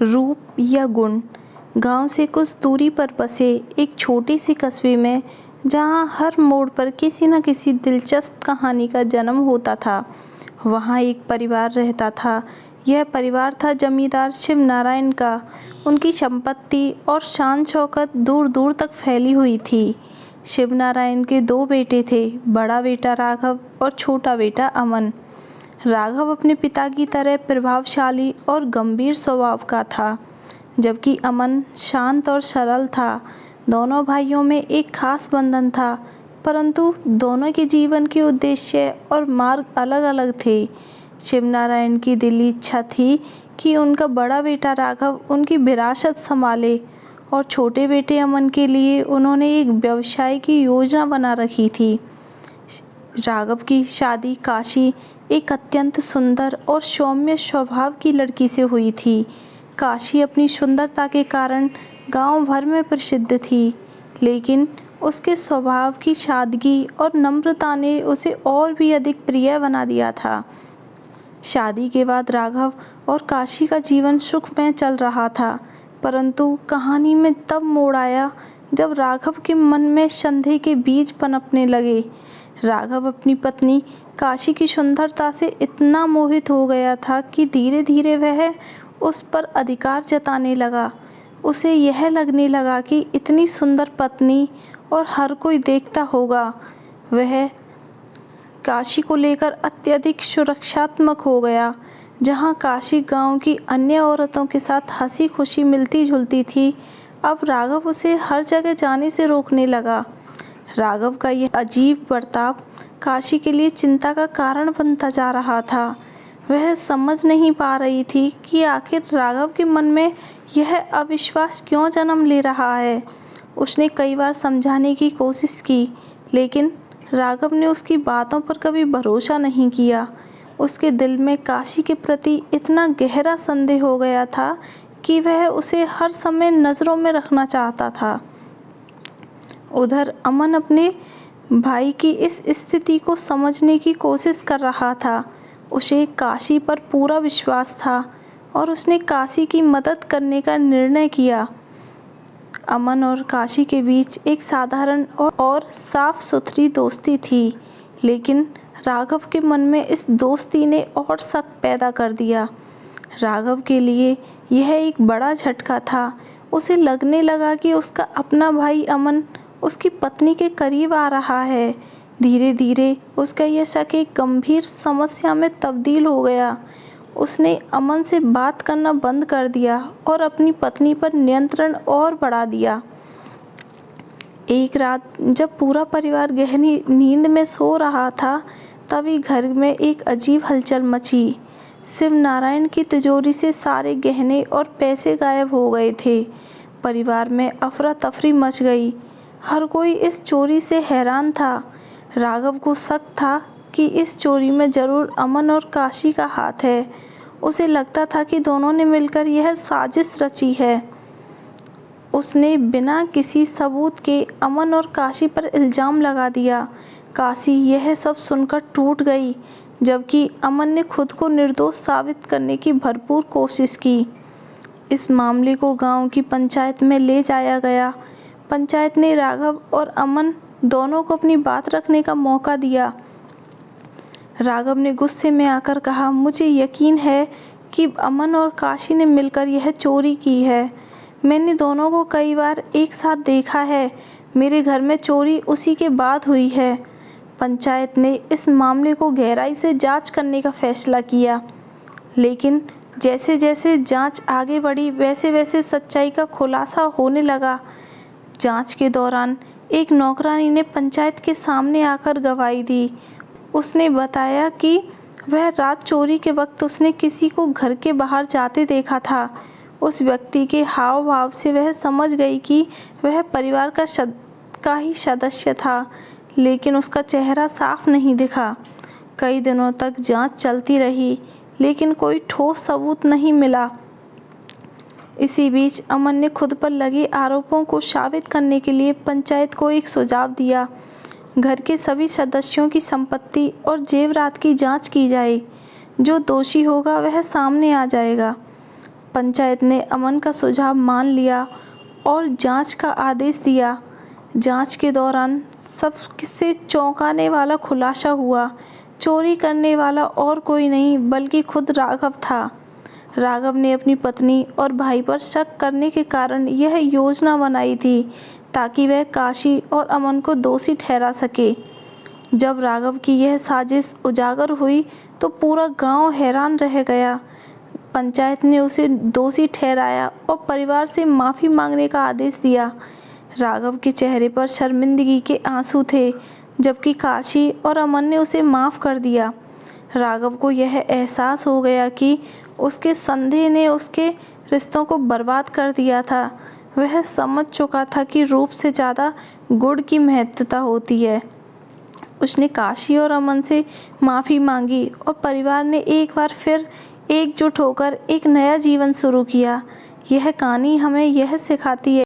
रूप या गुण। गांव से कुछ दूरी पर बसे एक छोटी सी कस्बे में, जहां हर मोड़ पर किसी न किसी दिलचस्प कहानी का जन्म होता था, वहां एक परिवार रहता था। यह परिवार था जमींदार शिव नारायण का। उनकी संपत्ति और शान शौकत दूर दूर तक फैली हुई थी। शिव नारायण के दो बेटे थे, बड़ा बेटा राघव और छोटा बेटा अमन। राघव अपने पिता की तरह प्रभावशाली और गंभीर स्वभाव का था, जबकि अमन शांत और सरल था। दोनों भाइयों में एक खास बंधन था, परंतु दोनों के जीवन के उद्देश्य और मार्ग अलग-अलग थे। शिवनारायण की दिली इच्छा थी कि उनका बड़ा बेटा राघव उनकी विरासत संभाले, और छोटे बेटे अमन के लिए उन्होंने एक व्यवसाय की योजना बना रखी थी। राघव की शादी काशी, एक अत्यंत सुंदर और सौम्य स्वभाव की लड़की से हुई थी। काशी अपनी सुंदरता के कारण गांव भर में प्रसिद्ध थी, लेकिन उसके स्वभाव की सादगी और नम्रता ने उसे और भी अधिक प्रिय बना दिया था। शादी के बाद राघव और काशी का जीवन सुखमय चल रहा था, परंतु कहानी में तब मोड़ आया जब राघव के मन में संदेह के बीज पनपने लगे। राघव अपनी पत्नी काशी की सुंदरता से इतना मोहित हो गया था कि धीरे धीरे वह उस पर अधिकार जताने लगा। उसे यह लगने लगा कि इतनी सुंदर पत्नी और हर कोई देखता होगा। वह काशी को लेकर अत्यधिक सुरक्षात्मक हो गया। जहां काशी गांव की अन्य औरतों के साथ हंसी खुशी मिलती जुलती थी, अब राघव उसे हर जगह जाने से रोकने लगा। राघव का यह अजीब बर्ताव काशी के लिए चिंता का कारण बनता जा रहा था। वह समझ नहीं पा रही थी कि आखिर राघव के मन में यह अविश्वास क्यों जन्म ले रहा है। उसने कई बार समझाने की कोशिश की, लेकिन राघव ने उसकी बातों पर कभी भरोसा नहीं किया। उसके दिल में काशी के प्रति इतना गहरा संदेह हो गया था कि वह उसे हर समय नज़रों में रखना चाहता था। उधर अमन अपने भाई की इस स्थिति को समझने की कोशिश कर रहा था। उसे काशी पर पूरा विश्वास था और उसने काशी की मदद करने का निर्णय किया। अमन और काशी के बीच एक साधारण और साफ सुथरी दोस्ती थी, लेकिन राघव के मन में इस दोस्ती ने और शक पैदा कर दिया। राघव के लिए यह एक बड़ा झटका था। उसे लगने लगा कि उसका अपना भाई अमन उसकी पत्नी के करीब आ रहा है। धीरे धीरे उसका यह शक एक गंभीर समस्या में तब्दील हो गया। उसने अमन से बात करना बंद कर दिया और अपनी पत्नी पर नियंत्रण और बढ़ा दिया। एक रात जब पूरा परिवार गहरी नींद में सो रहा था, तभी घर में एक अजीब हलचल मची। शिव नारायण की तिजोरी से सारे गहने और पैसे गायब हो गए थे। परिवार में अफरा तफरी मच गई। हर कोई इस चोरी से हैरान था। राघव को शक था कि इस चोरी में जरूर अमन और काशी का हाथ है। उसे लगता था कि दोनों ने मिलकर यह साजिश रची है। उसने बिना किसी सबूत के अमन और काशी पर इल्ज़ाम लगा दिया। काशी यह सब सुनकर टूट गई, जबकि अमन ने खुद को निर्दोष साबित करने की भरपूर कोशिश की। इस मामले को गांव की पंचायत में ले जाया गया। पंचायत ने राघव और अमन दोनों को अपनी बात रखने का मौका दिया। राघव ने गुस्से में आकर कहा, मुझे यकीन है कि अमन और काशी ने मिलकर यह चोरी की है। मैंने दोनों को कई बार एक साथ देखा है। मेरे घर में चोरी उसी के बाद हुई है। पंचायत ने इस मामले को गहराई से जांच करने का फैसला किया, लेकिन जैसे जैसे जांच आगे बढ़ी, वैसे वैसे सच्चाई का खुलासा होने लगा। जांच के दौरान एक नौकरानी ने पंचायत के सामने आकर गवाही दी। उसने बताया कि वह रात चोरी के वक्त उसने किसी को घर के बाहर जाते देखा था। उस व्यक्ति के हाव भाव से वह समझ गई कि वह परिवार का ही सदस्य था, लेकिन उसका चेहरा साफ नहीं दिखा। कई दिनों तक जांच चलती रही, लेकिन कोई ठोस सबूत नहीं मिला। इसी बीच अमन ने खुद पर लगे आरोपों को साबित करने के लिए पंचायत को एक सुझाव दिया। घर के सभी सदस्यों की संपत्ति और जेवरात की जांच की जाए। जो दोषी होगा वह सामने आ जाएगा। पंचायत ने अमन का सुझाव मान लिया और जांच का आदेश दिया। जांच के दौरान सबसे चौंकाने वाला खुलासा हुआ। चोरी करने वाला और कोई नहीं बल्कि खुद राघव था। राघव ने अपनी पत्नी और भाई पर शक करने के कारण यह योजना बनाई थी ताकि वह काशी और अमन को दोषी ठहरा सके। जब राघव की यह साजिश उजागर हुई तो पूरा गांव हैरान रह गया। पंचायत ने उसे दोषी ठहराया और परिवार से माफ़ी मांगने का आदेश दिया। राघव के चेहरे पर शर्मिंदगी के आंसू थे, जबकि काशी और अमन ने उसे माफ़ कर दिया। राघव को यह एहसास हो गया कि उसके संदेह ने उसके रिश्तों को बर्बाद कर दिया था। वह समझ चुका था कि रूप से ज़्यादा गुण की महत्वता होती है। उसने काशी और अमन से माफ़ी मांगी और परिवार ने एक बार फिर एकजुट होकर एक नया जीवन शुरू किया। यह कहानी हमें यह सिखाती है